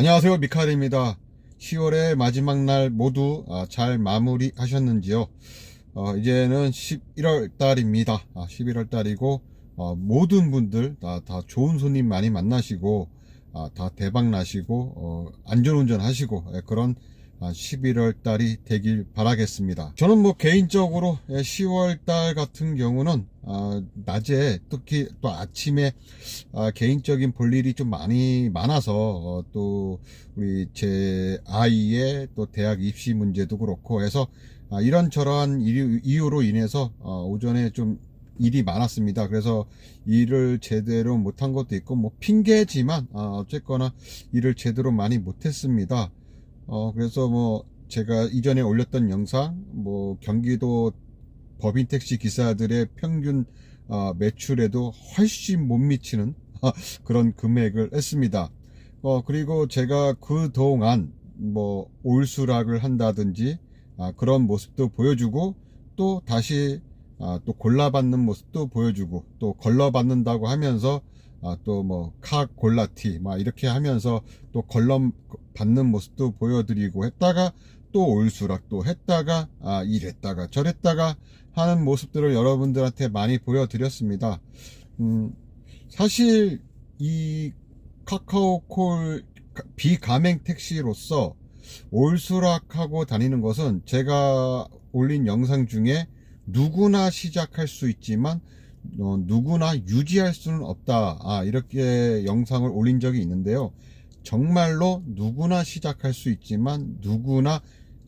안녕하세요, 미카엘입니다. 10월의 마지막 날 모두 잘 마무리 하셨는지요? 이제는 11월 달입니다. 11월 달이고 모든 분들 다 좋은 손님 많이 만나시고 다 대박 나시고 안전운전 하시고 그런 11월 달이 되길 바라겠습니다. 저는 뭐 개인적으로 10월 달 같은 경우는 낮에 특히 또 아침에 개인적인 볼 일이 좀 많아서 또 우리 제 아이의 또 대학 입시 문제도 그렇고 해서 이런저런 이유로 인해서 오전에 좀 일이 많았습니다. 그래서 일을 제대로 못한 것도 있고 뭐 핑계지만 어쨌거나 일을 제대로 많이 못했습니다. 그래서 뭐 제가 이전에 올렸던 영상 뭐 경기도 법인 택시 기사들의 평균 매출에도 훨씬 못 미치는 그런 금액을 했습니다. 그리고 제가 그동안 뭐 올수락을 한다든지 그런 모습도 보여주고 또 다시 또 골라받는 모습도 보여주고 또 걸러받는다고 하면서 또 뭐 골라티 막 이렇게 하면서 또 걸러 받는 모습도 보여드리고 했다가 또 올수락도 했다가 이랬다가 저랬다가 하는 모습들을 여러분들한테 많이 보여드렸습니다. 사실 이 카카오콜 비가맹 택시로서 올수락하고 다니는 것은 제가 올린 영상 중에 누구나 시작할 수 있지만 누구나 유지할 수는 없다 이렇게 영상을 올린 적이 있는데요. 정말로 누구나 시작할 수 있지만 누구나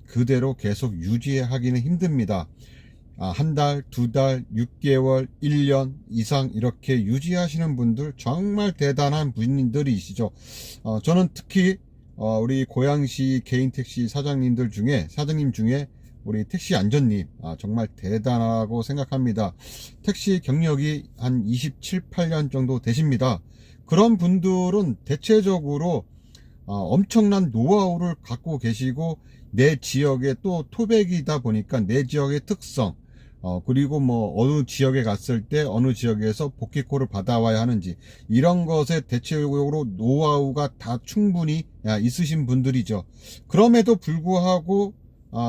그대로 계속 유지하기는 힘듭니다. 한 달, 두 달, 6개월, 1년 이상 이렇게 유지하시는 분들 정말 대단한 분들이시죠. 저는 특히 우리 고양시 개인 택시 사장님 중에 우리 택시 안전님 정말 대단하고 생각합니다. 택시 경력이 한 27, 8년 정도 되십니다. 그런 분들은 대체적으로 엄청난 노하우를 갖고 계시고 내 지역에 또 토백이다 보니까 내 지역의 특성 그리고 뭐 어느 지역에 갔을 때 어느 지역에서 복귀콜을 받아와야 하는지 이런 것에 대체적으로 노하우가 다 충분히 있으신 분들이죠. 그럼에도 불구하고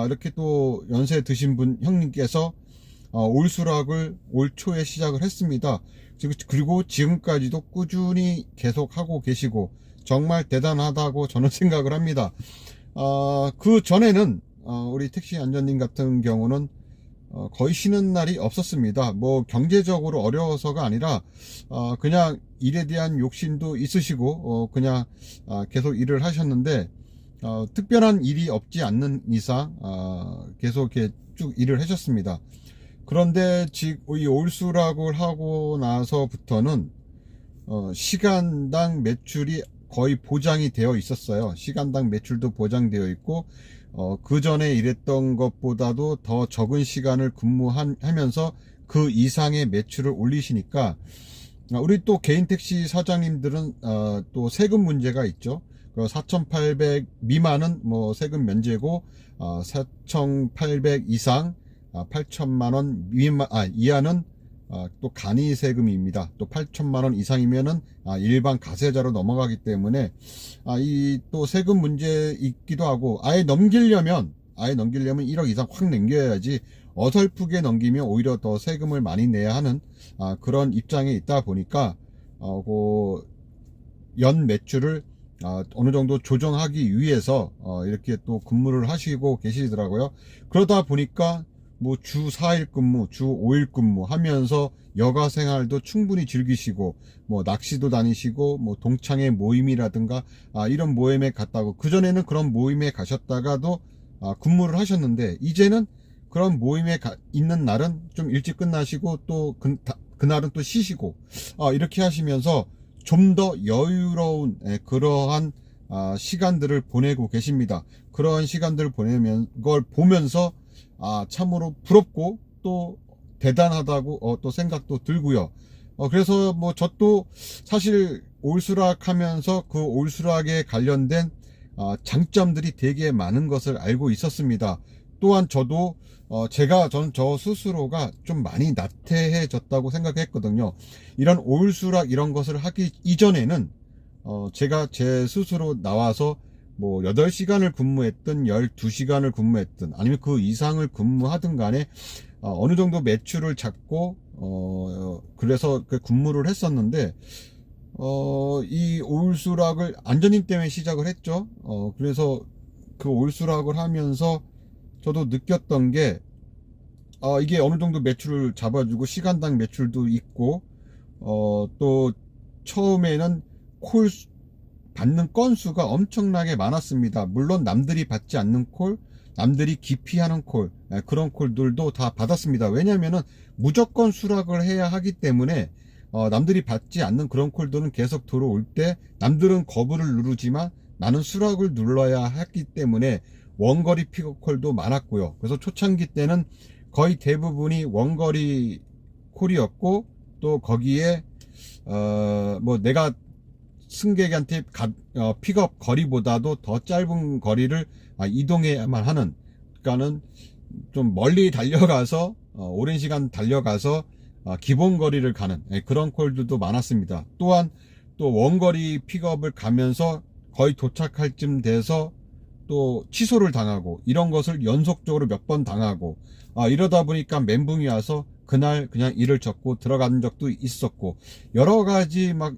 이렇게 또 연세 드신 분 형님께서 올수락을 올 초에 시작을 했습니다. 그리고 지금까지도 꾸준히 계속 하고 계시고 정말 대단하다고 저는 생각을 합니다. 그 전에는 우리 택시 안전님 같은 경우는 거의 쉬는 날이 없었습니다. 뭐 경제적으로 어려워서가 아니라 그냥 일에 대한 욕심도 있으시고 그냥 계속 일을 하셨는데 특별한 일이 없지 않는 이상 계속 이렇게 쭉 일을 하셨습니다. 그런데 지금 이 올수락을 하고 나서부터는 시간당 매출이 거의 보장이 되어 있었어요. 시간당 매출도 보장되어 있고 그 전에 일했던 것보다도 더 적은 시간을 근무하면서 그 이상의 매출을 올리시니까 우리 또 개인 택시 사장님들은 또 세금 문제가 있죠. 4,800 미만은 뭐 세금 면제고 4,800 이상 8천만 원 이하는 또 간이 세금입니다. 또 8천만 원 이상이면은 일반 가세자로 넘어가기 때문에 이 또 세금 문제 있기도 하고 아예 넘기려면 1억 이상 확 넘겨야지 어설프게 넘기면 오히려 더 세금을 많이 내야 하는 그런 입장에 있다 보니까 연 매출을 어느 정도 조정하기 위해서 이렇게 또 근무를 하시고 계시더라고요. 그러다 보니까 뭐 주 4일 근무, 주 5일 근무 하면서 여가 생활도 충분히 즐기시고 뭐 낚시도 다니시고 뭐 동창회 모임이라든가 이런 모임에 갔다고 그전에는 그런 모임에 가셨다가도 근무를 하셨는데 이제는 그런 모임에 있는 날은 좀 일찍 끝나시고 또 그날은 또 쉬시고 이렇게 하시면서 좀 더 여유로운 그러한 시간들을 보내고 계십니다. 그러한 시간들을 걸 보면서 참으로 부럽고 또 대단하다고 또 생각도 들고요. 그래서 뭐 저도 사실 올수락 하면서 그 올수락에 관련된 장점들이 되게 많은 것을 알고 있었습니다. 또한 저도 저는 저 스스로가 좀 많이 나태해졌다고 생각했거든요. 이런 올수락 이런 것을 하기 이전에는 제가 제 스스로 나와서 뭐 8시간을 근무했든 12시간을 근무했든 아니면 그 이상을 근무하든 간에 어느 정도 매출을 잡고 그래서 그 근무를 했었는데 이 올수락을 안전임 때문에 시작을 했죠. 그래서 그 올수락을 하면서 저도 느꼈던 게 이게 어느 정도 매출을 잡아주고 시간당 매출도 있고 또 처음에는 콜 받는 건수가 엄청나게 많았습니다. 물론 남들이 받지 않는 콜, 남들이 기피하는 콜, 그런 콜들도 다 받았습니다. 왜냐면은 무조건 수락을 해야 하기 때문에 남들이 받지 않는 그런 콜들은 계속 들어올 때 남들은 거부를 누르지만 나는 수락을 눌러야 했기 때문에 원거리 픽업 콜도 많았고요. 그래서 초창기 때는 거의 대부분이 원거리 콜이었고 또 거기에 뭐 내가 승객한테 픽업 거리보다도 더 짧은 거리를 이동해야만 하는, 그러니까는 좀 멀리 달려가서 오랜 시간 달려가서 기본 거리를 가는 그런 콜들도 많았습니다. 또한 또 원거리 픽업을 가면서 거의 도착할 쯤 돼서 또 취소를 당하고 이런 것을 연속적으로 몇 번 당하고 이러다 보니까 멘붕이 와서 그날 그냥 일을 접고 들어간 적도 있었고 여러 가지 막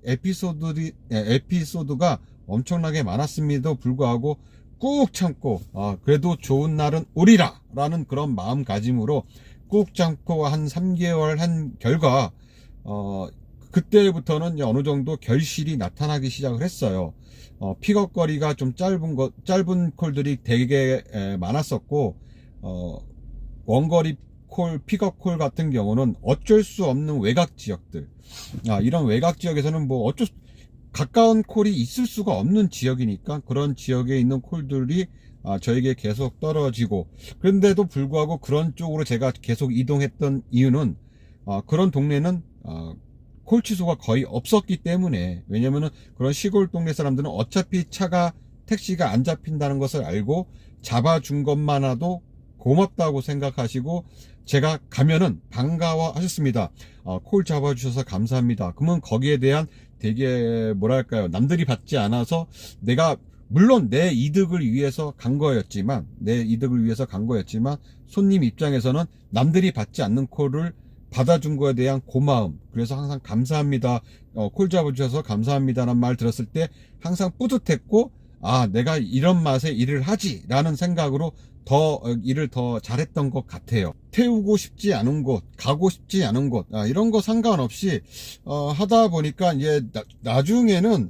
에피소드가 엄청나게 많았음에도 불구하고 꾹 참고 그래도 좋은 날은 오리라 라는 그런 마음가짐으로 꾹 참고 한 3개월 한 결과 그때부터는 어느 정도 결실이 나타나기 시작을 했어요. 픽업 거리가 좀 짧은 콜들이 되게 많았었고 원거리 콜, 픽업 콜 같은 경우는 어쩔 수 없는 외곽 지역들, 이런 외곽 지역에서는 뭐 가까운 콜이 있을 수가 없는 지역이니까 그런 지역에 있는 콜들이 저에게 계속 떨어지고, 그런데도 불구하고 그런 쪽으로 제가 계속 이동했던 이유는 그런 동네는 콜 취소가 거의 없었기 때문에, 왜냐면은 그런 시골 동네 사람들은 어차피 택시가 안 잡힌다는 것을 알고 잡아준 것만아도 고맙다고 생각하시고 제가 가면은 반가워 하셨습니다. 콜 잡아주셔서 감사합니다. 그러면 거기에 대한 되게 뭐랄까요, 남들이 받지 않아서 내가 물론 내 이득을 위해서 간 거였지만 손님 입장에서는 남들이 받지 않는 콜을 받아준 거에 대한 고마움, 그래서 항상 감사합니다, 콜 잡아주셔서 감사합니다라는 말 들었을 때 항상 뿌듯했고 내가 이런 맛에 일을 하지 라는 생각으로 일을 더 잘했던 것 같아요. 태우고 싶지 않은 곳, 가고 싶지 않은 곳, 이런 거 상관없이 하다 보니까 이제 나중에는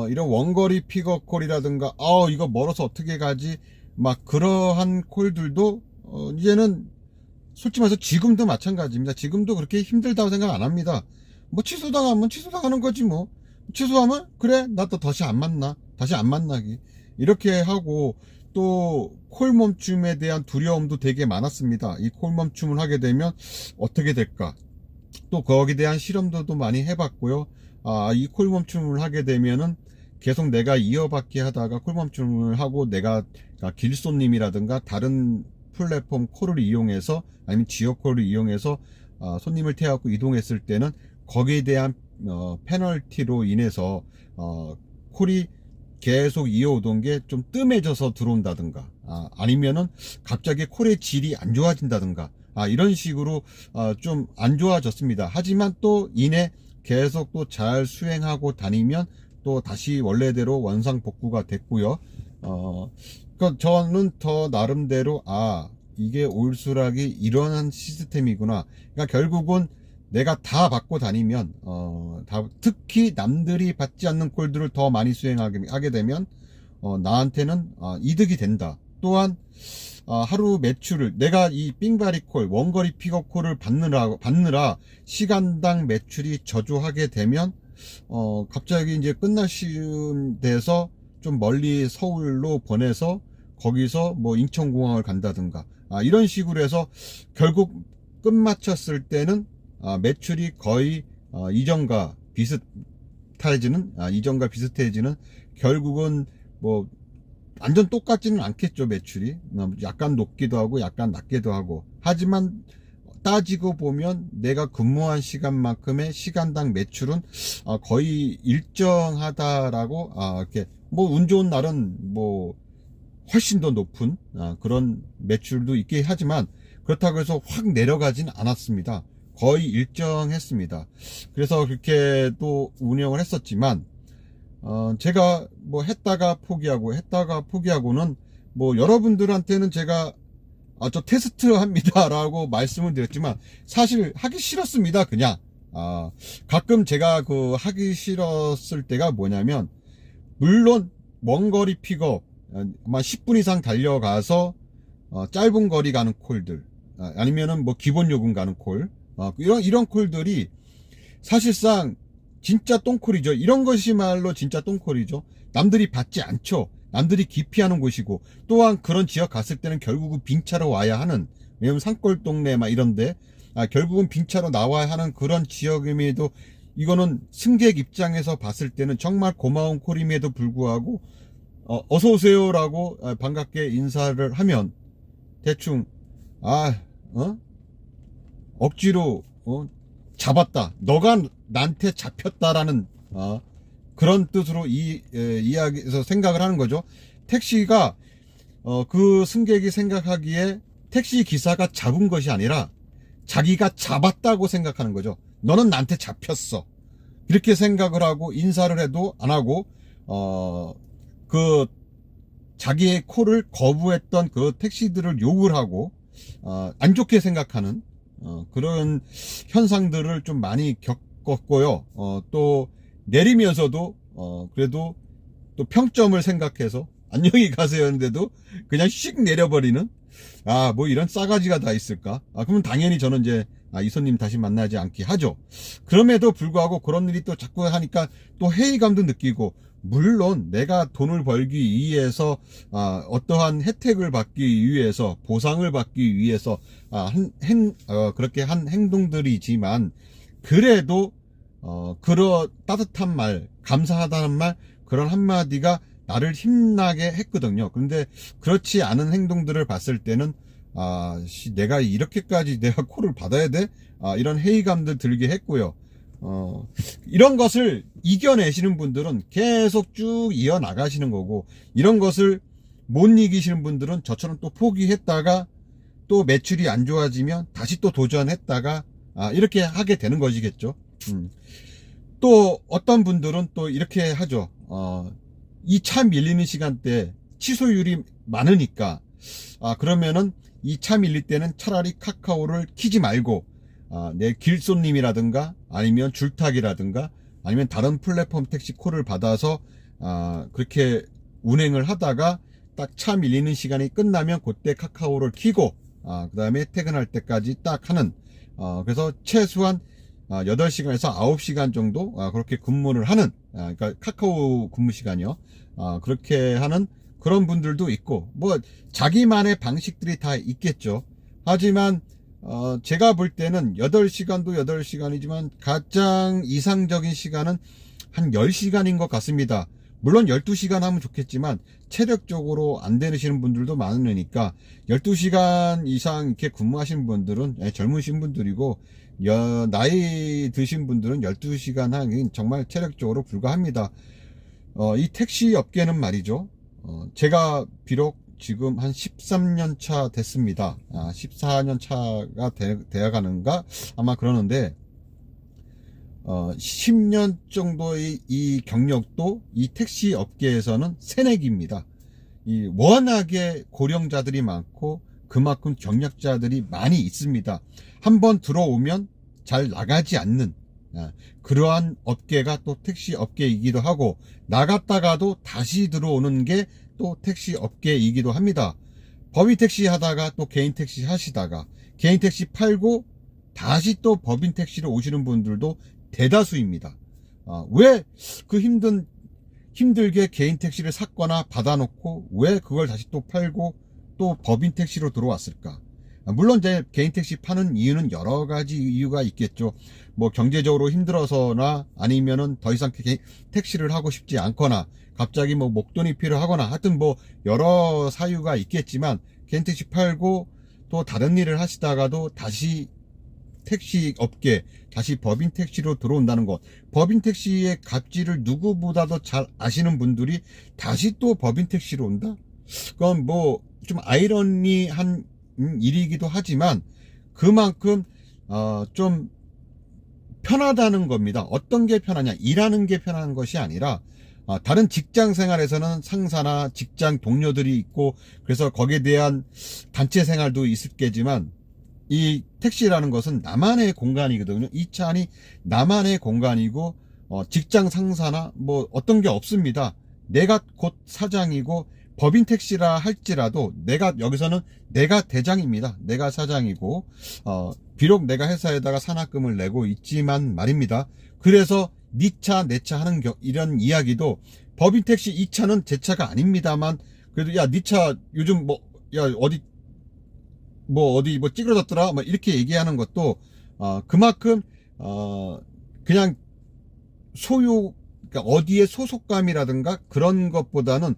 이런 원거리 픽업 콜이라든가 이거 멀어서 어떻게 가지 막 그러한 콜들도 이제는 솔직히 말해서 지금도 마찬가지입니다. 지금도 그렇게 힘들다고 생각 안 합니다. 뭐 취소당하면 취소당하는 거지 뭐. 취소하면 그래 나 또 다시 안 만나기 이렇게 하고, 또 콜 멈춤에 대한 두려움도 되게 많았습니다. 이 콜 멈춤을 하게 되면 어떻게 될까, 또 거기에 대한 실험도 많이 해봤고요. 이 콜 멈춤을 하게 되면은 계속 내가 이어받기 하다가 콜 멈춤을 하고 내가 길손님이라든가 다른 플랫폼 콜을 이용해서 아니면 지역 콜을 이용해서 손님을 태워갖고 이동했을 때는 거기에 대한 페널티로 인해서 콜이 계속 이어오던 게 좀 뜸해져서 들어온다든가 아니면은 갑자기 콜의 질이 안 좋아진다든가 이런 식으로 좀 안 좋아졌습니다. 하지만 또 이내 계속 또 잘 수행하고 다니면 또 다시 원래대로 원상복구가 됐고요. 그러니까 저는 더 나름대로 이게 올수락이 이러한 시스템이구나. 그러니까 결국은 내가 다 받고 다니면 특히 남들이 받지 않는 콜들을 더 많이 수행하게 되면 나한테는 이득이 된다. 또한 하루 매출을 내가 이 삥바리 콜, 원거리 픽업 콜을 받느라 시간당 매출이 저조하게 되면 갑자기 이제 끝날 시점 돼서 좀 멀리 서울로 보내서 거기서 뭐 인천공항을 간다든가 이런 식으로 해서 결국 끝마쳤을 때는 매출이 거의 이전과 비슷해지는 결국은 뭐 완전 똑같지는 않겠죠. 매출이 약간 높기도 하고 약간 낮기도 하고, 하지만 따지고 보면 내가 근무한 시간만큼의 시간당 매출은 거의 일정하다라고, 이렇게 뭐 운 좋은 날은 뭐 훨씬 더 높은 그런 매출도 있긴 하지만, 그렇다고 해서 확 내려가진 않았습니다. 거의 일정했습니다. 그래서 그렇게 또 운영을 했었지만, 제가 뭐 했다가 포기하고는 뭐 여러분들한테는 제가 저 테스트 합니다 라고 말씀을 드렸지만 사실 하기 싫었습니다. 그냥 가끔 제가 그 하기 싫었을 때가 뭐냐면, 물론 먼 거리 픽업 아마 10분 이상 달려가서 짧은 거리 가는 콜들, 아니면은 뭐 기본 요금 가는 콜, 이런 콜들이 사실상 진짜 똥콜이죠. 이런 것이말로 진짜 똥콜이죠. 남들이 받지 않죠. 남들이 기피하는 곳이고, 또한 그런 지역 갔을 때는 결국은 빈차로 와야 하는, 왜냐면 산골 동네 막 이런데 결국은 빈차로 나와야 하는 그런 지역임에도, 이거는 승객 입장에서 봤을 때는 정말 고마운 콜임에도 불구하고 어서 오세요라고 반갑게 인사를 하면 대충 억지로 잡았다, 너가 나한테 잡혔다라는 그런 뜻으로 이야기에서 생각을 하는 거죠. 택시가 그 승객이 생각하기에 택시 기사가 잡은 것이 아니라 자기가 잡았다고 생각하는 거죠. 너는 나한테 잡혔어, 이렇게 생각을 하고 인사를 해도 안 하고 그 자기의 콜을 거부했던 그 택시들을 욕을 하고 안 좋게 생각하는 그런 현상들을 좀 많이 겪었고요. 또 내리면서도 그래도 또 평점을 생각해서 안녕히 가세요 하는데도 그냥 씩 내려버리는, 뭐 이런 싸가지가 다 있을까? 그러면 당연히 저는 이제 이 손님 다시 만나지 않게 하죠. 그럼에도 불구하고 그런 일이 또 자꾸 하니까 또 회의감도 느끼고, 물론 내가 돈을 벌기 위해서 어떠한 혜택을 받기 위해서, 보상을 받기 위해서 그렇게 한 행동들이지만, 그래도 그런 따뜻한 말, 감사하다는 말, 그런 한마디가 나를 힘나게 했거든요. 그런데 그렇지 않은 행동들을 봤을 때는 내가 이렇게까지 내가 콜을 받아야 돼? 이런 회의감들 들게 했고요. 이런 것을 이겨내시는 분들은 계속 쭉 이어나가시는 거고, 이런 것을 못 이기시는 분들은 저처럼 또 포기했다가 또 매출이 안 좋아지면 다시 또 도전했다가 이렇게 하게 되는 것이겠죠. 또 어떤 분들은 또 이렇게 하죠. 이 차 밀리는 시간대 취소율이 많으니까 그러면은 이 차 밀릴 때는 차라리 카카오를 키지 말고 내 길손님이라든가 아니면 줄타기라든가 아니면 다른 플랫폼 택시 콜을 받아서 그렇게 운행을 하다가 딱 차 밀리는 시간이 끝나면 그때 카카오를 키고 그 다음에 퇴근할 때까지 딱 하는, 그래서 최소한 8시간에서 9시간 정도 그렇게 근무를 하는, 그러니까 카카오 근무 시간이요. 그렇게 하는 그런 분들도 있고, 뭐 자기만의 방식들이 다 있겠죠. 하지만 제가 볼 때는 8시간도 8시간이지만 가장 이상적인 시간은 한 10시간인 것 같습니다. 물론 12시간 하면 좋겠지만 체력적으로 안 되시는 분들도 많으니까 12시간 이상 이렇게 근무하시는 분들은 젊으신 분들이고, 나이 드신 분들은 12시간 하긴 정말 체력적으로 불가합니다. 이 택시 업계는 말이죠. 제가 비록 지금 한 13년 차 됐습니다. 14년 차가 되어가는가? 아마 그러는데, 10년 정도의 이 경력도 이 택시 업계에서는 새내기입니다. 워낙에 고령자들이 많고 그만큼 경력자들이 많이 있습니다. 한번 들어오면 잘 나가지 않는 그러한 업계가 또 택시 업계이기도 하고, 나갔다가도 다시 들어오는 게 또 택시 업계이기도 합니다. 법인 택시 하다가 또 개인 택시 하시다가 개인 택시 팔고 다시 또 법인 택시로 오시는 분들도 대다수입니다. 왜 그 힘들게 개인 택시를 샀거나 받아놓고 왜 그걸 다시 또 팔고 또 법인 택시로 들어왔을까? 물론 이제 개인 택시 파는 이유는 여러 가지 이유가 있겠죠. 뭐 경제적으로 힘들어서나 아니면은 더 이상 택시를 하고 싶지 않거나 갑자기 뭐 목돈이 필요하거나 하여튼 뭐 여러 사유가 있겠지만, 개인 택시 팔고 또 다른 일을 하시다가도 다시 택시 업계 다시 법인 택시로 들어온다는 것, 법인 택시의 갑질을 누구보다도 잘 아시는 분들이 다시 또 법인 택시로 온다? 그건 뭐 좀 아이러니한 일이기도 하지만 그만큼 좀 편하다는 겁니다. 어떤 게 편하냐? 일하는 게 편한 것이 아니라 다른 직장 생활에서는 상사나 직장 동료들이 있고 그래서 거기에 대한 단체 생활도 있겠지만 이 택시라는 것은 나만의 공간이거든요. 이 차 안이 나만의 공간이고 직장 상사나 뭐 어떤 게 없습니다. 내가 곧 사장이고 법인 택시라 할지라도 여기서는 내가 대장입니다. 내가 사장이고 비록 내가 회사에다가 산학금을 내고 있지만 말입니다. 그래서 네 차 내 차 하는 이런 이야기도 법인 택시 이 차는 제 차가 아닙니다만 그래도 야 네 차 요즘 뭐 야 어디 뭐 찌그러졌더라 뭐 이렇게 얘기하는 것도 그만큼 그냥 그러니까 어디에 소속감이라든가 그런 것보다는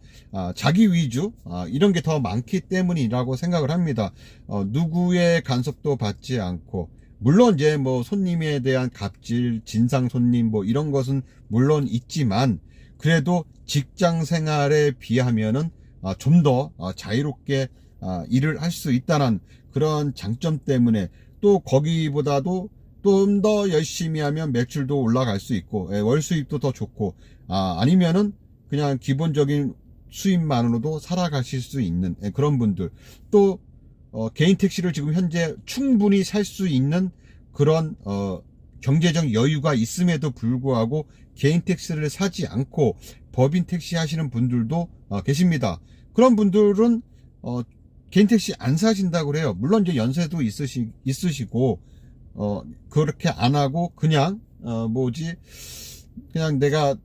자기 위주 이런 게 더 많기 때문이라고 생각을 합니다. 누구의 간섭도 받지 않고 물론 이제 뭐 손님에 대한 갑질, 진상 손님 뭐 이런 것은 물론 있지만 그래도 직장 생활에 비하면은 좀 더 자유롭게 일을 할 수 있다는 그런 장점 때문에 또 거기보다도 좀 더 열심히 하면 매출도 올라갈 수 있고 월 수입도 더 좋고 아니면은 그냥 기본적인 수입만으로도 살아가실 수 있는 그런 분들 또 개인 택시를 지금 현재 충분히 살 수 있는 그런 경제적 여유가 있음에도 불구하고 개인 택시를 사지 않고 법인 택시 하시는 분들도 계십니다. 그런 분들은 개인 택시 안 사신다고 그래요. 물론 이제 연세도 있으시고 그렇게 안 하고 그냥 그냥 내가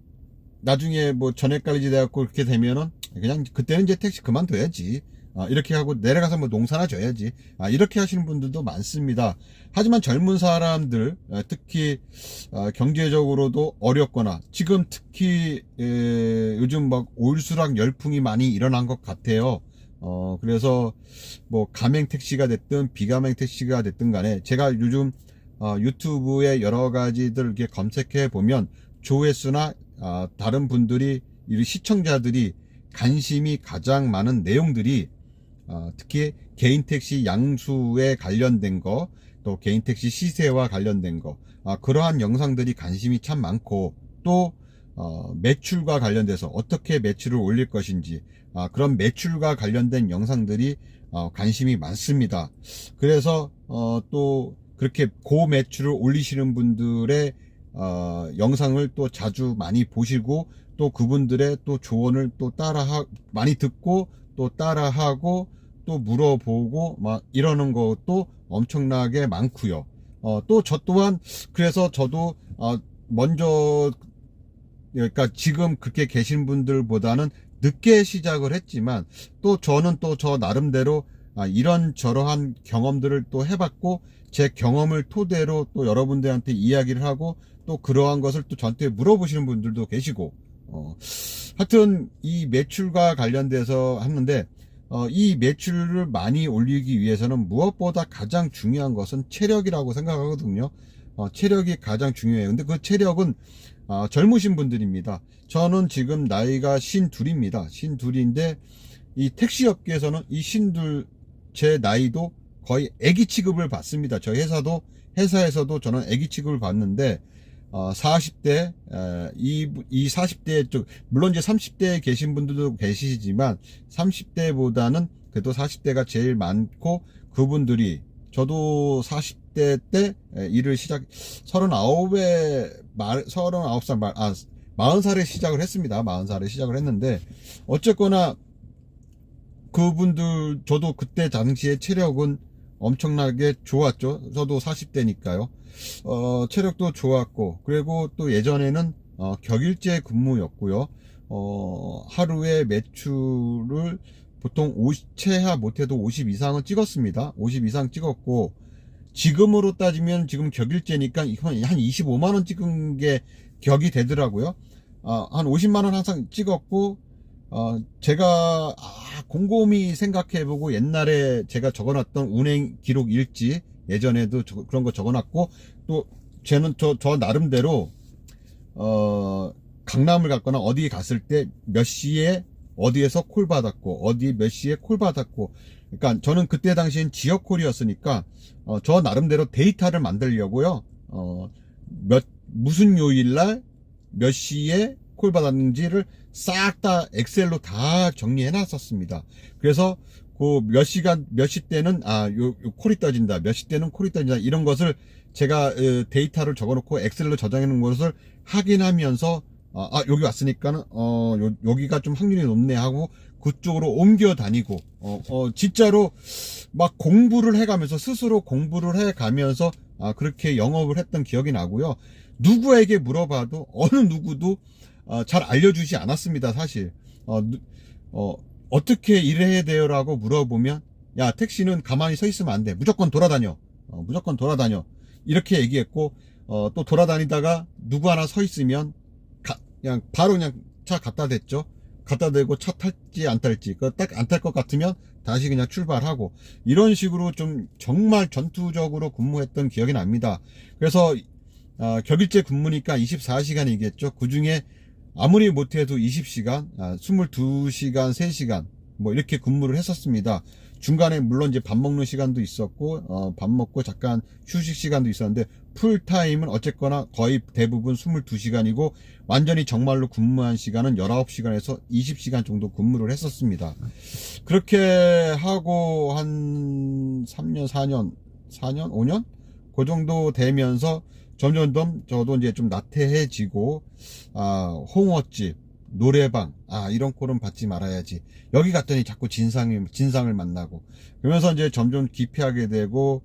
나중에 뭐 전액관리지 돼갖고 그렇게 되면은 그냥 그때는 이제 택시 그만둬야지 이렇게 하고 내려가서 뭐 농사나 져야지 이렇게 하시는 분들도 많습니다. 하지만 젊은 사람들 특히 경제적으로도 어렵거나 지금 특히 요즘 막 올수락 열풍이 많이 일어난 것 같아요. 그래서 뭐 가맹 택시가 됐든 비가맹 택시가 됐든 간에 제가 요즘 유튜브에 여러 가지들 이렇게 검색해 보면 조회수나 다른 분들이 시청자들이 관심이 가장 많은 내용들이 특히 개인 택시 양수에 관련된 거, 또 개인 택시 시세와 관련된 거, 그러한 영상들이 관심이 참 많고 또 매출과 관련돼서 어떻게 매출을 올릴 것인지 그런 매출과 관련된 영상들이 관심이 많습니다. 그래서 또 그렇게 고매출을 올리시는 분들의 영상을 또 자주 많이 보시고 또 그분들의 또 조언을 또 많이 듣고 또 따라하고 또 물어보고 막 이러는 것도 엄청나게 많고요. 또 저 또한 그래서 저도 먼저 그러니까 지금 그렇게 계신 분들보다는 늦게 시작을 했지만 또 저는 또 저 나름대로 이런저러한 경험들을 또 해봤고 제 경험을 토대로 또 여러분들한테 이야기를 하고 또 그러한 것을 또 저한테 물어보시는 분들도 계시고 하여튼 이 매출과 관련돼서 하는데 이 매출을 많이 올리기 위해서는 무엇보다 가장 중요한 것은 체력이라고 생각하거든요. 체력이 가장 중요해요. 근데 그 체력은 젊으신 분들입니다. 저는 지금 나이가 52입니다. 52인데 이 택시업계에서는 이 52 제 나이도 거의 애기 취급을 받습니다. 저희 회사에서도 저는 애기 취급을 받는데 40대 이 40대 쪽 물론 이제 30대에 계신 분들도 계시지만 30대보다는 그래도 40대가 제일 많고 그분들이 저도 40대 때 일을 39살 40살에 시작을 했습니다. 40살에 시작을 했는데 어쨌거나 그분들 저도 그때 당시에 체력은 엄청나게 좋았죠. 저도 40대니까요. 체력도 좋았고 그리고 또 예전에는 격일제 근무였고요. 하루에 매출을 보통 50 최하 못해도 50 이상은 찍었습니다. 50 이상 찍었고 지금으로 따지면 지금 격일제니까 한 25만원 찍은 게 격이 되더라고요. 한 50만원 항상 찍었고 제가 곰곰이 생각해보고 옛날에 제가 적어놨던 운행 기록 일지 예전에도 그런 거 적어놨고, 또 쟤는 저 나름대로 강남을 갔거나 어디 갔을 때 몇 시에 어디에서 콜 받았고 어디 몇 시에 콜 받았고, 그러니까 저는 그때 당시엔 지역 콜이었으니까 저 나름대로 데이터를 만들려고요. 무슨 요일날 몇 시에 콜 받았는지를 싹 다 엑셀로 다 정리해 놨었습니다. 그래서 그 몇 시간 몇 시 때는 요 콜이 떠진다, 몇 시 때는 콜이 떠진다, 이런 것을 제가 데이터를 적어놓고 엑셀로 저장해 놓은 것을 확인하면서 여기 왔으니까는 여기가 좀 확률이 높네 하고 그쪽으로 옮겨 다니고 진짜로 막 공부를 해가면서, 스스로 공부를 해가면서 그렇게 영업을 했던 기억이 나고요. 누구에게 물어봐도 어느 누구도 잘 알려주지 않았습니다. 사실 어떻게 일해야 돼요 라고 물어보면, 야, 택시는 가만히 서 있으면 안 돼, 무조건 돌아다녀, 무조건 돌아다녀, 이렇게 얘기했고, 또 돌아다니다가 누구 하나 서 있으면 그냥 바로 그냥 차 갖다 댔죠. 갖다 대고 차 탈지 안 탈지, 딱 안 탈 것 같으면 다시 그냥 출발하고, 이런 식으로 좀 정말 전투적으로 근무했던 기억이 납니다. 그래서 격일제 근무니까 24시간이겠죠. 그 중에 아무리 못해도 20시간, 22시간, 3시간 뭐 이렇게 근무를 했었습니다. 중간에 물론 이제 밥 먹는 시간도 있었고 밥 먹고 잠깐 휴식 시간도 있었는데, 풀타임은 어쨌거나 거의 대부분 22시간이고 완전히 정말로 근무한 시간은 19시간에서 20시간 정도 근무를 했었습니다. 그렇게 하고 한 3년, 4년, 5년? 그 정도 되면서 점점 저도 이제 좀 나태해지고, 홍어집, 노래방, 이런 꼴은 받지 말아야지, 여기 갔더니 자꾸 진상을 만나고, 그러면서 이제 점점 기피하게 되고,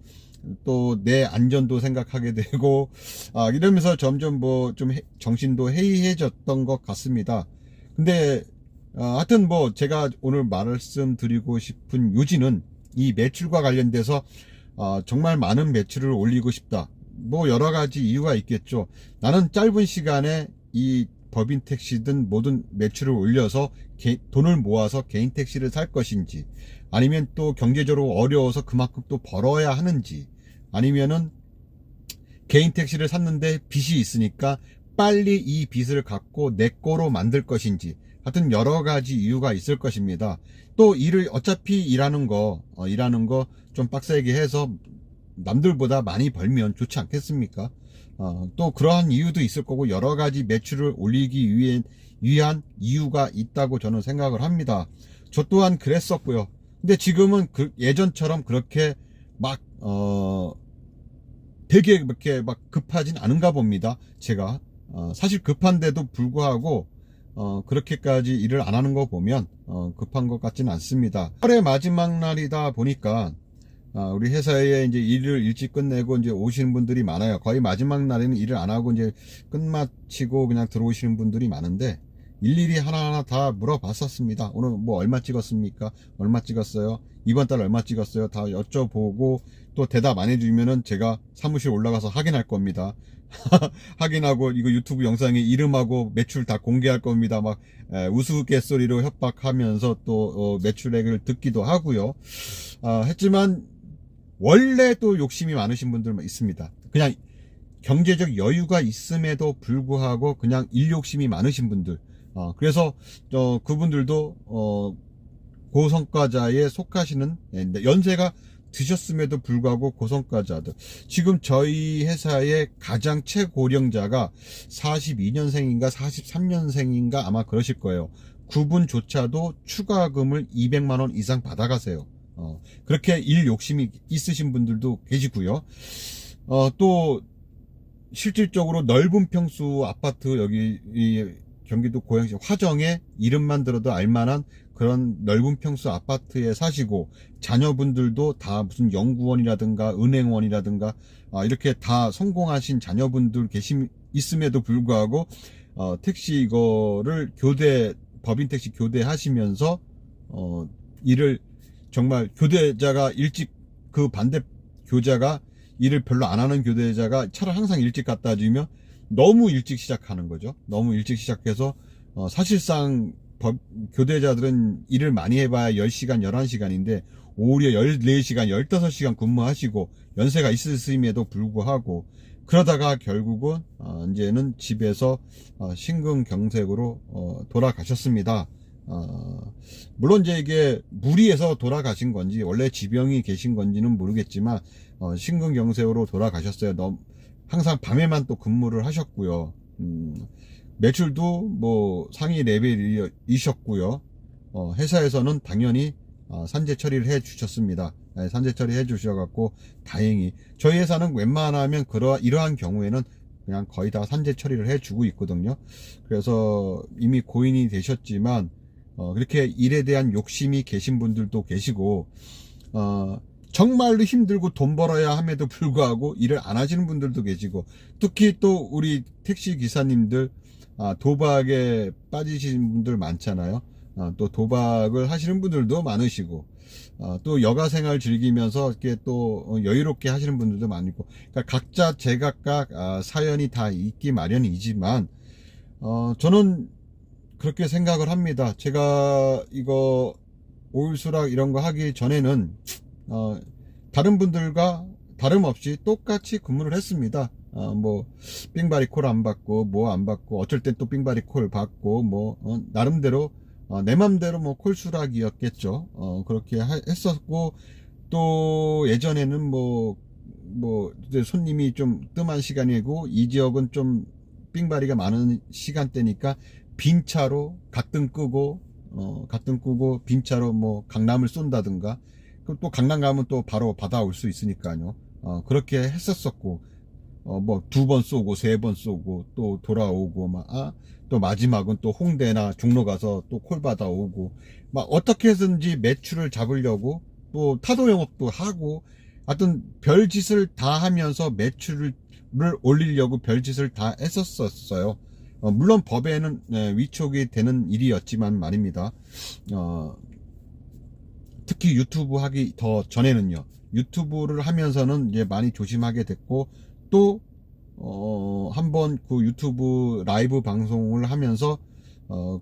또 내 안전도 생각하게 되고, 이러면서 점점 뭐 좀 정신도 해이해졌던 것 같습니다. 근데 하여튼 뭐 제가 오늘 말씀드리고 싶은 요지는, 이 매출과 관련돼서 정말 많은 매출을 올리고 싶다, 뭐 여러 가지 이유가 있겠죠. 나는 짧은 시간에 이 법인 택시든 모든 매출을 올려서 돈을 모아서 개인 택시를 살 것인지, 아니면 또 경제적으로 어려워서 그만큼 또 벌어야 하는지, 아니면은 개인 택시를 샀는데 빚이 있으니까 빨리 이 빚을 갚고 내 거로 만들 것인지, 하여튼 여러 가지 이유가 있을 것입니다. 또 어차피 일하는 거 좀 빡세게 해서 남들보다 많이 벌면 좋지 않겠습니까? 또 그러한 이유도 있을 거고, 여러 가지 매출을 올리기 위한 이유가 있다고 저는 생각을 합니다. 저 또한 그랬었고요. 근데 지금은 예전처럼 그렇게 막 되게 그렇게 막 급하진 않은가 봅니다. 제가 사실 급한데도 불구하고 그렇게까지 일을 안 하는 거 보면 급한 것 같지는 않습니다. 8월 마지막 날이다 보니까 우리 회사에 이제 일을 일찍 끝내고 이제 오시는 분들이 많아요. 거의 마지막 날에는 일을 안 하고 이제 끝마치고 그냥 들어오시는 분들이 많은데, 일일이 하나하나 다 물어봤었습니다. 오늘 뭐 얼마 찍었습니까? 얼마 찍었어요? 이번 달 얼마 찍었어요? 다 여쭤보고, 또 대답 안 해주면은 제가 사무실 올라가서 확인할 겁니다. 확인하고 이거 유튜브 영상에 이름하고 매출 다 공개할 겁니다. 막 우스갯소리로 협박하면서 또 매출액을 듣기도 하고요. 했지만 원래 또 욕심이 많으신 분들 있습니다. 그냥 경제적 여유가 있음에도 불구하고 그냥 일 욕심이 많으신 분들, 그래서 그분들도 고성과자에 속하시는, 연세가 드셨음에도 불구하고 고성과자들, 지금 저희 회사의 가장 최고령자가 42년생인가 43년생인가 아마 그러실 거예요. 그분조차도 추가금을 200만원 이상 받아가세요. 그렇게 일 욕심이 있으신 분들도 계시고요. 또 실질적으로 넓은 평수 아파트, 여기 경기도 고양시 화정에 이름만 들어도 알만한 그런 넓은 평수 아파트에 사시고, 자녀분들도 다 무슨 연구원이라든가 은행원이라든가 이렇게 다 성공하신 자녀분들 있음에도 불구하고 택시 이거를 법인 택시 교대하시면서 일을 정말, 교대자가 일찍, 그 반대 교자가 일을 별로 안 하는 교대자가 차를 항상 일찍 갖다 주면 너무 일찍 시작하는 거죠. 너무 일찍 시작해서 사실상 교대자들은 일을 많이 해봐야 10시간, 11시간인데, 오히려 14시간, 15시간 근무하시고, 연세가 있으심에도 불구하고, 그러다가 결국은, 이제는 집에서, 심근경색으로, 돌아가셨습니다. 물론 이제 이게 무리해서 돌아가신 건지, 원래 지병이 계신 건지는 모르겠지만, 심근경색으로 돌아가셨어요. 항상 밤에만 또 근무를 하셨고요. 매출도 뭐 상위 레벨이셨고요. 회사에서는 당연히 산재 처리를 해 주셨습니다. 산재 처리 해 주셔갖고 다행히 저희 회사는 웬만하면 이러한 경우에는 그냥 거의 다 산재 처리를 해 주고 있거든요. 그래서 이미 고인이 되셨지만 그렇게 일에 대한 욕심이 계신 분들도 계시고 정말로 힘들고 돈 벌어야 함에도 불구하고 일을 안 하시는 분들도 계시고, 특히 또 우리 택시 기사님들 도박에 빠지신 분들 많잖아요. 또 도박을 하시는 분들도 많으시고, 또 여가 생활 즐기면서 이렇게 또 여유롭게 하시는 분들도 많고, 그러니까 각자 제각각 사연이 다 있기 마련이지만, 저는 그렇게 생각을 합니다. 제가 이거 오일수락 이런 거 하기 전에는 다른 분들과 다름없이 똑같이 근무를 했습니다. 뭐 삥바리 콜 안 받고 뭐 안 받고, 어쩔 땐 또 삥바리 콜 받고, 뭐 나름대로 내 맘대로 뭐 콜수락이었겠죠. 그렇게 했었고, 또 예전에는 뭐 이제 손님이 좀 뜸한 시간이고 이 지역은 좀 삥바리가 많은 시간대니까 빈 차로 갓등 끄고 빈 차로 뭐 강남을 쏜다든가, 그럼 또 강남 가면 또 바로 받아올 수 있으니까요. 그렇게 했었었고, 뭐 2번 쏘고 3번 쏘고 또 돌아오고 또 마지막은 또 홍대나 종로 가서 또 콜 받아오고, 막 어떻게 해서든지 매출을 잡으려고 또 타도 영업도 하고, 하여튼 별짓을 다 하면서 매출을 올리려고 별짓을 다 했었어요. 물론 법에는 위촉이 되는 일이었지만 말입니다. 특히 유튜브 하기 더 전에는요, 유튜브를 하면서는 이제 많이 조심하게 됐고, 또 한번 그 유튜브 라이브 방송을 하면서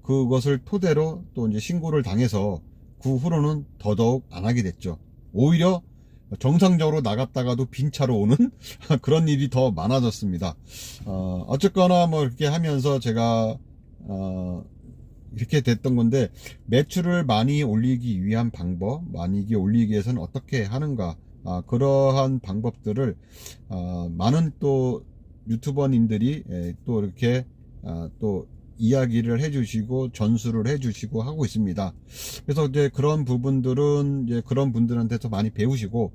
그것을 토대로 또 이제 신고를 당해서 그 후로는 더더욱 안 하게 됐죠. 오히려 정상적으로 나갔다가도 빈차로 오는 그런 일이 더 많아졌습니다. 어쨌거나 뭐 이렇게 하면서 제가 이렇게 됐던 건데, 매출을 많이 올리기 위한 방법, 많이 올리기 위해서는 어떻게 하는가, 그러한 방법들을 많은 또 유튜버님들이 또 이렇게 또 이야기를 해주시고 전수를 해주시고 하고 있습니다. 그래서 이제 그런 부분들은 이제 그런 분들한테서 많이 배우시고,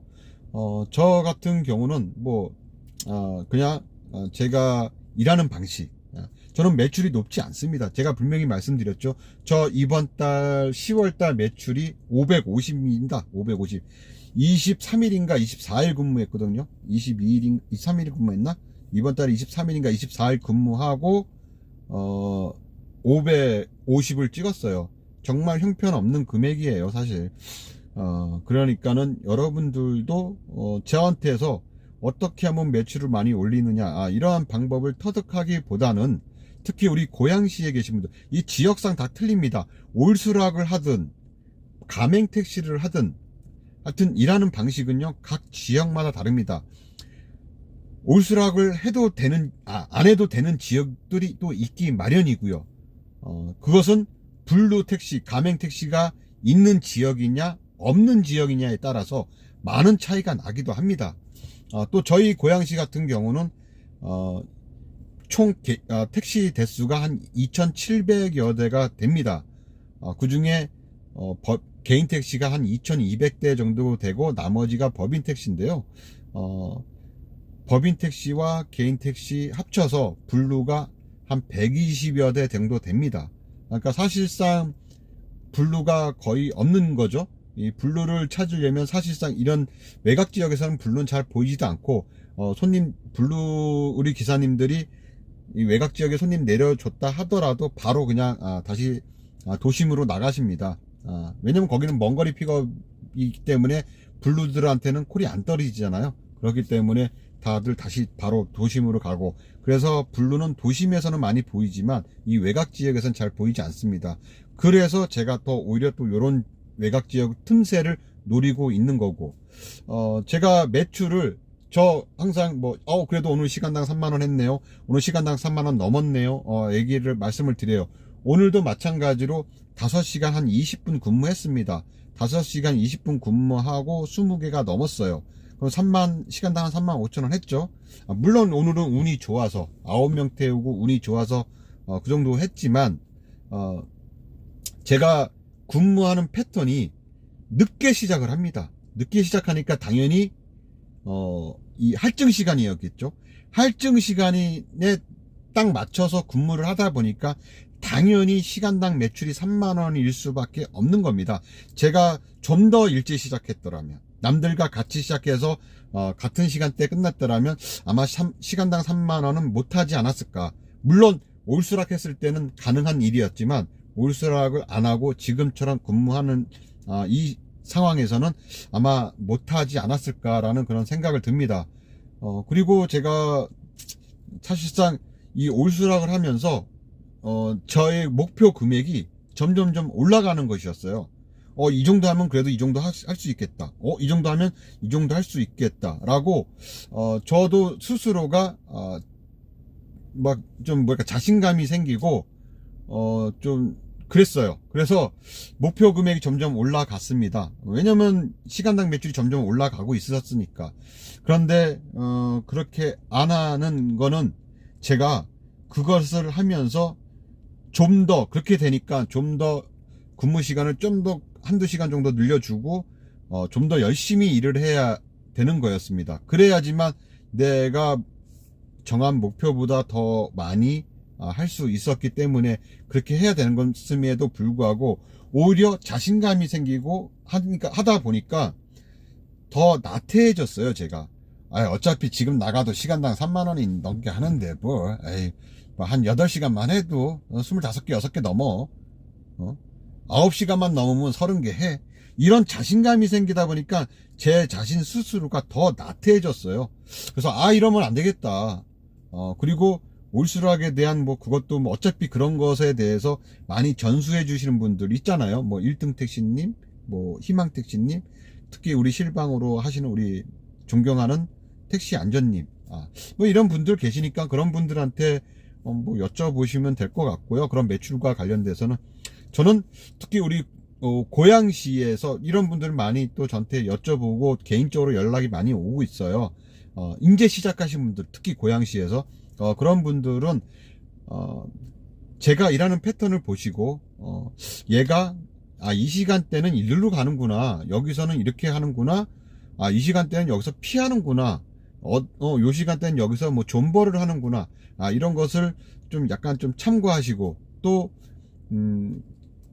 저 같은 경우는 뭐 그냥 제가 일하는 방식, 저는 매출이 높지 않습니다. 제가 분명히 말씀드렸죠. 저 이번 달 10월달 매출이 550입니다. 550. 23일인가 24일 근무했거든요. 23일 근무했나? 이번 달에 23일인가 24일 근무하고 550을 찍었어요. 정말 형편없는 금액이에요, 사실. 그러니까는 여러분들도 저한테서 어떻게 하면 매출을 많이 올리느냐, 이러한 방법을 터득하기보다는, 특히 우리 고양시에 계신 분들, 이 지역상 다 틀립니다. 올수락을 하든 가맹택시를 하든 하여튼 일하는 방식은요 각 지역마다 다릅니다. 올수락을 해도 되는 안 해도 되는 지역들이 또 있기 마련이고요. 그것은 블루 택시, 가맹 택시가 있는 지역이냐 없는 지역이냐에 따라서 많은 차이가 나기도 합니다. 또 저희 고양시 같은 경우는 총 택시 대수가 한 2,700여 대가 됩니다. 그 중에 개인 택시가 한 2,200대 정도 되고, 나머지가 법인 택시인데요. 법인 택시와 개인 택시 합쳐서 블루가 한 120여 대 정도 됩니다. 그러니까 사실상 블루가 거의 없는 거죠. 이 블루를 찾으려면 사실상 이런 외곽 지역에서는 블루는 잘 보이지도 않고, 블루 우리 기사님들이 이 외곽 지역에 손님 내려줬다 하더라도 바로 그냥 다시 도심으로 나가십니다. 왜냐면 거기는 먼거리 픽업이기 때문에 블루들한테는 콜이 안 떨어지잖아요. 그렇기 때문에 다들 다시 바로 도심으로 가고, 그래서 블루는 도심에서는 많이 보이지만 이 외곽 지역에서는 잘 보이지 않습니다. 그래서 제가 더 오히려 또 이런 외곽 지역 틈새를 노리고 있는 거고, 제가 매출을 저 항상 그래도 오늘 시간당 3만원 했네요. 오늘 시간당 3만원 넘었네요. 얘기를 말씀을 드려요. 오늘도 마찬가지로 5시간 한 20분 근무했습니다. 5시간 20분 근무하고 20개가 넘었어요. 그럼 시간당 한 3만 5천원 했죠. 물론 오늘은 운이 좋아서 9명 태우고 운이 좋아서 그 정도 했지만, 제가 근무하는 패턴이 늦게 시작을 합니다. 늦게 시작하니까 당연히 이 할증 시간이었겠죠. 할증 시간에 딱 맞춰서 근무를 하다 보니까 당연히 시간당 매출이 3만원일 수밖에 없는 겁니다. 제가 좀 더 일찍 시작했더라면, 남들과 같이 시작해서 같은 시간대에 끝났더라면 아마 시간당 3만원은 못하지 않았을까. 물론 올수락했을 때는 가능한 일이었지만 올수락을 안 하고 지금처럼 근무하는 이 상황에서는 아마 못하지 않았을까라는 그런 생각을 듭니다. 그리고 제가 사실상 이 올수락을 하면서 저의 목표 금액이 점점점 올라가는 것이었어요. 이 정도 하면 그래도 이 정도 할 수 있겠다. 이 정도 하면 이 정도 할 수 있겠다. 라고, 저도 스스로가, 자신감이 생기고, 좀, 그랬어요. 그래서 목표 금액이 점점 올라갔습니다. 왜냐면 시간당 매출이 점점 올라가고 있었으니까. 그런데, 그렇게 안 하는 거는 제가 그것을 하면서 좀 더, 그렇게 되니까 좀 더 근무 시간을 좀 더 한두 시간 정도 늘려주고 좀 더 열심히 일을 해야 되는 거였습니다. 그래야지만 내가 정한 목표보다 더 많이 할 수 있었기 때문에 그렇게 해야 되는 것임에도 불구하고 오히려 자신감이 생기고 하다 보니까 더 나태해졌어요. 제가 어차피 지금 나가도 시간당 3만원이 넘게 하는데 한 8시간만 해도 25개 6개 넘어. 9시간만 넘으면 30개 해. 이런 자신감이 생기다 보니까 제 자신 스스로가 더 나태해졌어요. 그래서 이러면 안 되겠다. 그리고 올수락에 대한 그것도 어차피 그런 것에 대해서 많이 전수해 주시는 분들 있잖아요. 1등 택시님, 희망 택시님, 특히 우리 실방으로 하시는 우리 존경하는 택시 안전님, 이런 분들 계시니까 그런 분들한테 여쭤보시면 될 것 같고요. 그런 매출과 관련돼서는 저는 특히 우리 고양시에서 이런 분들 많이 또 저한테 여쭤보고 개인적으로 연락이 많이 오고 있어요. 이제 시작하신 분들, 특히 고양시에서 그런 분들은 제가 일하는 패턴을 보시고 얘가 이 시간대는 일로 가는구나, 여기서는 이렇게 하는구나, 이 시간대는 여기서 피하는구나, 요 시간대는 여기서 존버를 하는구나, 이런 것을 좀 약간 좀 참고하시고, 또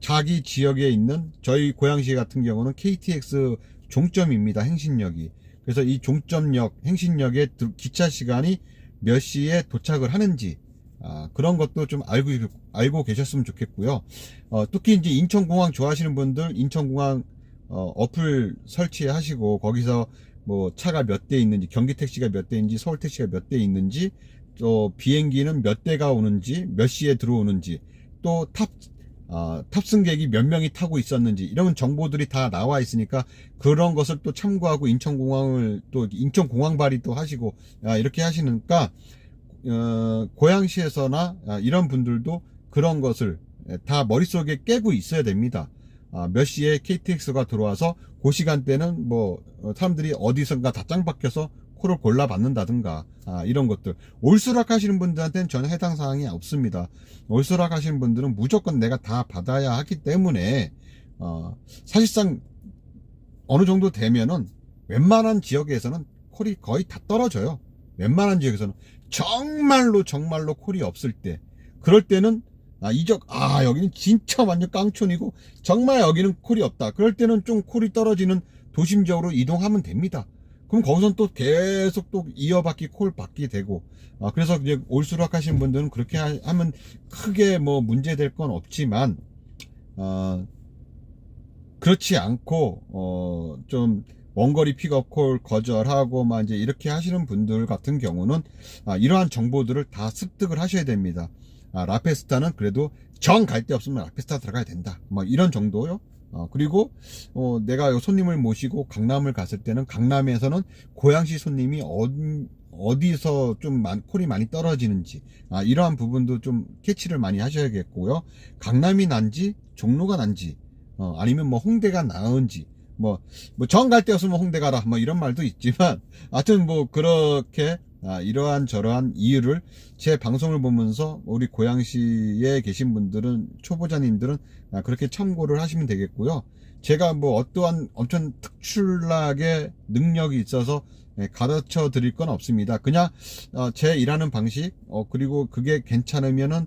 자기 지역에 있는 저희 고양시 같은 경우는 KTX 종점입니다. 행신역이. 그래서 이 종점역, 행신역의 기차 시간이 몇 시에 도착을 하는지, 그런 것도 좀 알고 계셨으면 좋겠고요. 특히 이제 인천공항 좋아하시는 분들, 인천공항 어플 설치하시고 거기서 차가 몇 대 있는지, 경기 택시가 몇 대인지, 서울 택시가 몇 대 있는지, 또 비행기는 몇 대가 오는지, 몇 시에 들어오는지, 또 탑승객이 몇 명이 타고 있었는지, 이런 정보들이 다 나와 있으니까 그런 것을 또 참고하고 인천공항 발휘도 하시고 이렇게 하시니까 고양시에서나 이런 분들도 그런 것을 다 머릿속에 깨고 있어야 됩니다. 몇 시에 KTX가 들어와서 그 시간대는 사람들이 어디선가 다 짱 박혀서 코를 골라 받는다든가, 이런 것들. 올수락 하시는 분들한테는 전혀 해당 사항이 없습니다. 올수락 하시는 분들은 무조건 내가 다 받아야 하기 때문에, 사실상 어느 정도 되면은 웬만한 지역에서는 콜이 거의 다 떨어져요. 웬만한 지역에서는. 정말로 콜이 없을 때. 그럴 때는, 여기는 진짜 완전 깡촌이고, 정말 여기는 콜이 없다. 그럴 때는 좀 콜이 떨어지는 도심적으로 이동하면 됩니다. 그럼 거기선 또 계속 또 이어받기, 콜 받기 되고, 그래서 이제 올수락 하신 분들은 그렇게 하면 크게 문제될 건 없지만, 그렇지 않고, 좀 원거리 픽업 콜 거절하고 이제 이렇게 하시는 분들 같은 경우는 이러한 정보들을 다 습득을 하셔야 됩니다. 라페스타는 그래도 정 갈 데 없으면 라페스타 들어가야 된다. 뭐 이런 정도요. 그리고 내가 손님을 모시고 강남을 갔을 때는 강남에서는 고양시 손님이 어디서 좀 콜이 많이 떨어지는지 이러한 부분도 좀 캐치를 많이 하셔야겠고요. 강남이 난지 종로가 난지 아니면 뭐 홍대가 나은지 뭐 정 갈 데 없으면 홍대 가라 뭐 이런 말도 있지만 하여튼 뭐 그렇게 이러한 저러한 이유를 제 방송을 보면서 우리 고양시에 계신 분들은 초보자님들은 그렇게 참고를 하시면 되겠고요. 제가 뭐 어떠한 엄청 특출나게 능력이 있어서 가르쳐 드릴 건 없습니다. 그냥 제 일하는 방식 그리고 그게 괜찮으면은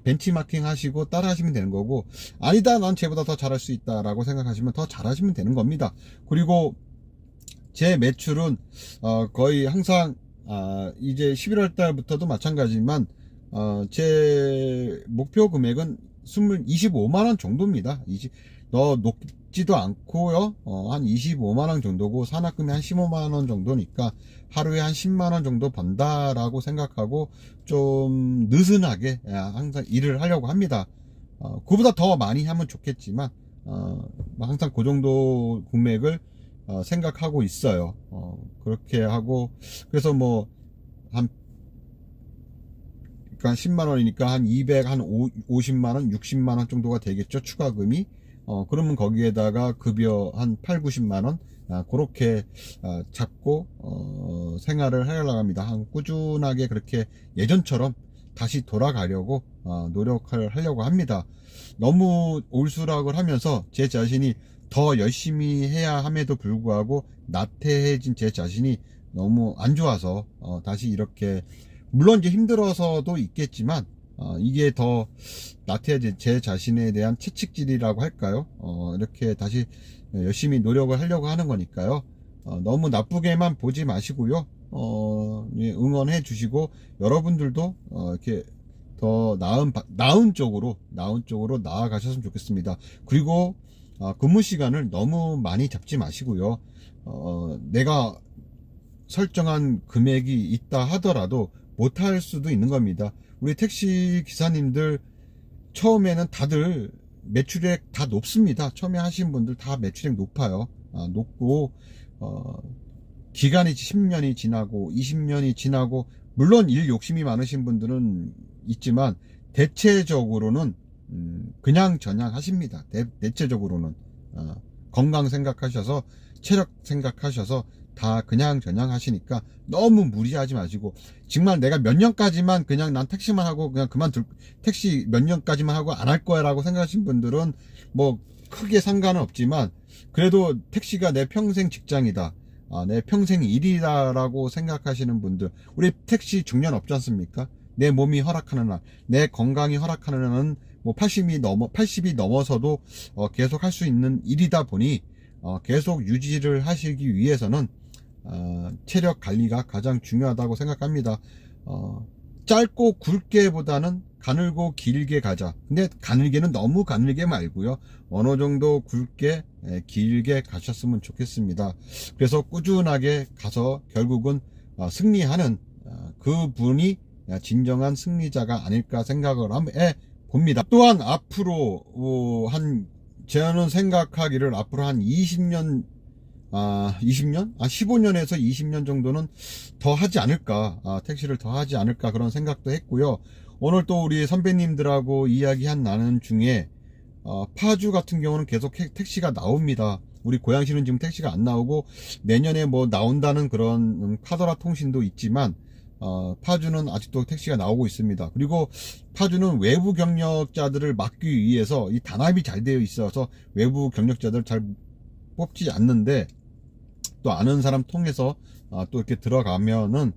벤치마킹 하시고 따라 하시면 되는 거고, 아니다 난 쟤보다 더 잘할 수 있다 라고 생각하시면 더 잘하시면 되는 겁니다. 그리고 제 매출은 거의 항상 이제 11월 달부터도 마찬가지지만 제 목표 금액은 25만원 정도입니다. 더 높지도 않고요. 한 25만원 정도고 산학금이 한 15만원 정도니까 하루에 한 10만원 정도 번다라고 생각하고 좀 느슨하게 항상 일을 하려고 합니다. 그보다 더 많이 하면 좋겠지만 항상 그 정도 금액을 생각하고 있어요. 그렇게 하고 그래서 뭐 한 그러니까 10만원이니까 한 200, 한 50만원, 60만원 정도가 되겠죠, 추가금이. 그러면 거기에다가 급여 한 8, 90만원, 그렇게 잡고 생활을 하려고 합니다. 꾸준하게 그렇게 예전처럼 다시 돌아가려고 노력을 하려고 합니다. 너무 올수락을 하면서 제 자신이 더 열심히 해야 함에도 불구하고 나태해진 제 자신이 너무 안 좋아서 다시 이렇게, 물론 이제 힘들어서도 있겠지만 이게 더 나태해진 제 자신에 대한 채찍질이라고 할까요? 이렇게 다시 열심히 노력을 하려고 하는 거니까요. 너무 나쁘게만 보지 마시고요. 응원해 주시고 여러분들도 이렇게 더 나은 쪽으로 나아가셨으면 좋겠습니다. 그리고 근무 시간을 너무 많이 잡지 마시고요. 내가 설정한 금액이 있다 하더라도 못할 수도 있는 겁니다. 우리 택시 기사님들 처음에는 다들 매출액 다 높습니다. 처음에 하신 분들 다 매출액 높아요. 높고 기간이 10년이 지나고 20년이 지나고, 물론 일 욕심이 많으신 분들은 있지만 대체적으로는 그냥 저냥 하십니다. 대체적으로는 건강 생각하셔서 체력 생각하셔서 다 그냥 저냥 하시니까 너무 무리하지 마시고, 정말 내가 몇 년까지만 그냥 난 택시만 하고 그냥 택시 몇 년까지만 하고 안 할 거야 라고 생각하신 분들은 뭐 크게 상관은 없지만, 그래도 택시가 내 평생 직장이다, 내 평생 일이다 라고 생각하시는 분들, 우리 택시 중년 없지 않습니까? 내 몸이 허락하는 한, 내 건강이 하락하는 한은 뭐 80이 넘어서도 계속 할 수 있는 일이다 보니 계속 유지를 하시기 위해서는 체력 관리가 가장 중요하다고 생각합니다. 짧고 굵게보다는 가늘고 길게 가자. 근데 가늘게는 너무 가늘게 말고요, 어느 정도 굵게 길게 가셨으면 좋겠습니다. 그래서 꾸준하게 가서 결국은 승리하는 그분이 진정한 승리자가 아닐까 생각을 해 봅니다. 또한 앞으로 저는 생각하기를 앞으로 한 20년 15년에서 20년 정도는 더 하지 않을까, 택시를 더 하지 않을까 그런 생각도 했고요. 오늘 또 우리 선배님들하고 이야기한 나는 중에 파주 같은 경우는 계속 택시가 나옵니다. 우리 고양시는 지금 택시가 안 나오고 내년에 뭐 나온다는 그런 카더라 통신도 있지만 파주는 아직도 택시가 나오고 있습니다. 그리고 파주는 외부 경력자들을 막기 위해서 이 단합이 잘 되어 있어서 외부 경력자들 잘 뽑지 않는데, 또 아는 사람 통해서 또 이렇게 들어가면은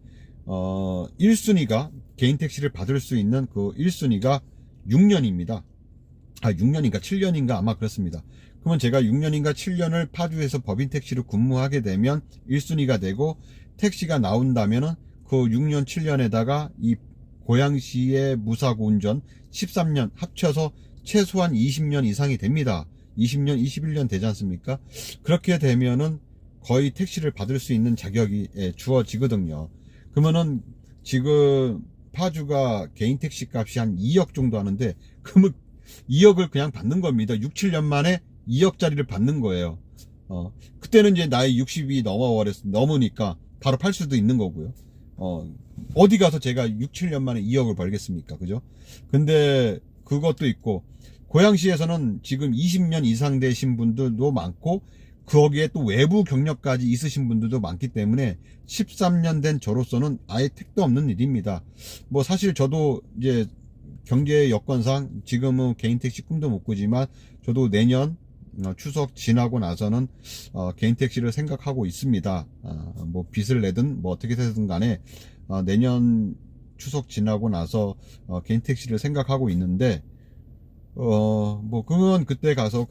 1순위가 개인 택시를 받을 수 있는 그 1순위가 6년입니다. 6년인가 7년인가 아마 그렇습니다. 그러면 제가 6년인가 7년을 파주에서 법인 택시로 근무하게 되면 1순위가 되고, 택시가 나온다면은 그 6년 7년에다가 이 고양시의 무사고 운전 13년 합쳐서 최소한 20년 이상이 됩니다. 20년, 21년 되지 않습니까? 그렇게 되면은 거의 택시를 받을 수 있는 자격이 주어지거든요. 그러면은 지금 파주가 개인 택시 값이 한 2억 정도 하는데, 그러면 2억을 그냥 받는 겁니다. 6, 7년 만에 2억짜리를 받는 거예요. 그때는 이제 나이 60이 넘으니까 바로 팔 수도 있는 거고요. 어디 가서 제가 6, 7년 만에 2억을 벌겠습니까? 그죠? 근데 그것도 있고, 고양시에서는 지금 20년 이상 되신 분들도 많고, 거기에 또 외부 경력까지 있으신 분들도 많기 때문에 13년 된 저로서는 아예 택도 없는 일입니다. 뭐 사실 저도 이제 경제 여건상 지금은 개인 택시 꿈도 못 꾸지만 저도 내년 추석 지나고 나서는 개인 택시를 생각하고 있습니다. 뭐 빚을 내든 뭐 어떻게 되든 간에 내년 추석 지나고 나서 개인 택시를 생각하고 있는데, 뭐 그건 그때 가서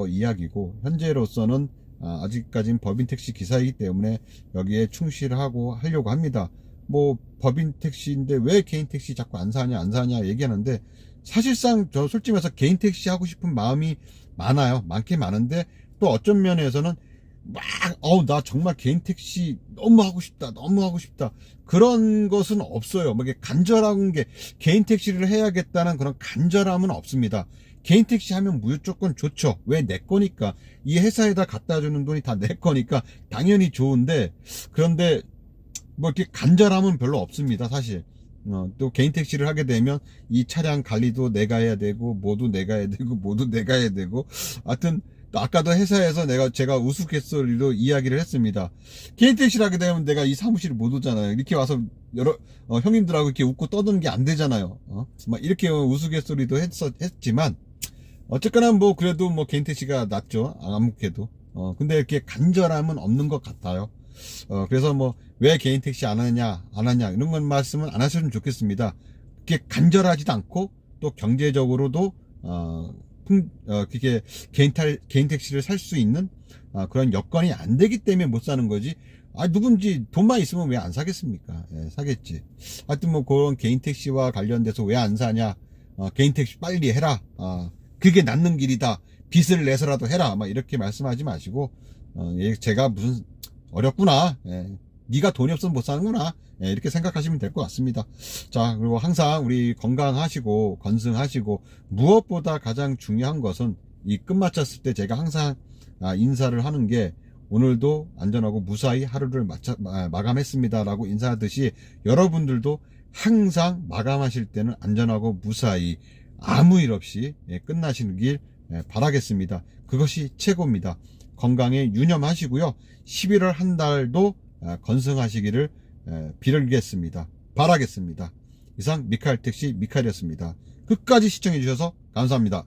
이야기고, 현재로서는 아직까진 법인 택시 기사이기 때문에 여기에 충실하고 하려고 합니다. 뭐 법인 택시인데 왜 개인 택시 자꾸 안 사냐 얘기하는데, 사실상 저 솔직히 말해서 개인 택시 하고 싶은 마음이 많긴 많은데, 또 어쩐 면에서는 막 나 정말 개인 택시 너무 하고 싶다 그런 것은 없어요. 뭐 이게 간절한 게, 개인 택시를 해야겠다는 그런 간절함은 없습니다. 개인 택시 하면 무조건 좋죠. 왜? 내 거니까. 이 회사에다 갖다 주는 돈이 다 내 거니까 당연히 좋은데, 그런데 뭐 이렇게 간절함은 별로 없습니다, 사실. 또 개인 택시를 하게 되면 이 차량 관리도 내가 해야 되고, 모두 내가 해야 되고, 하여튼 아까도 회사에서 제가 우스갯소리로 이야기를 했습니다. 개인 택시를 하게 되면 내가 이 사무실을 못 오잖아요. 이렇게 와서 형님들하고 이렇게 웃고 떠드는 게 안 되잖아요. 막 이렇게 우스갯소리도 했지만, 어쨌거나 뭐 그래도 뭐 개인 택시가 낫죠. 아무래도. 근데 이렇게 간절함은 없는 것 같아요. 그래서 뭐 왜 개인 택시 안 하냐 이런 건 말씀은 안 하셨으면 좋겠습니다. 그게 간절하지도 않고, 또 경제적으로도 그게 개인 택시를 살 수 있는 그런 여건이 안 되기 때문에 못 사는 거지. 누군지 돈만 있으면 왜 안 사겠습니까? 예, 사겠지. 하여튼 뭐 그런 개인 택시와 관련돼서 왜 안 사냐, 개인 택시 빨리 해라, 그게 낫는 길이다, 빚을 내서라도 해라, 막 이렇게 말씀하지 마시고, 제가 무슨 어렵구나, 네가 돈이 없으면 못 사는구나, 이렇게 생각하시면 될 것 같습니다. 자, 그리고 항상 우리 건강하시고 건승하시고, 무엇보다 가장 중요한 것은, 이 끝마쳤을 때 제가 항상 인사를 하는 게, 오늘도 안전하고 무사히 하루를 마감했습니다 라고 인사하듯이, 여러분들도 항상 마감하실 때는 안전하고 무사히 아무 일 없이 끝나시는 길 바라겠습니다. 그것이 최고입니다. 건강에 유념하시고요. 11월 한 달도 건승하시기를 빌겠습니다. 바라겠습니다. 이상 미카엘 택시 미카엘이었습니다. 끝까지 시청해 주셔서 감사합니다.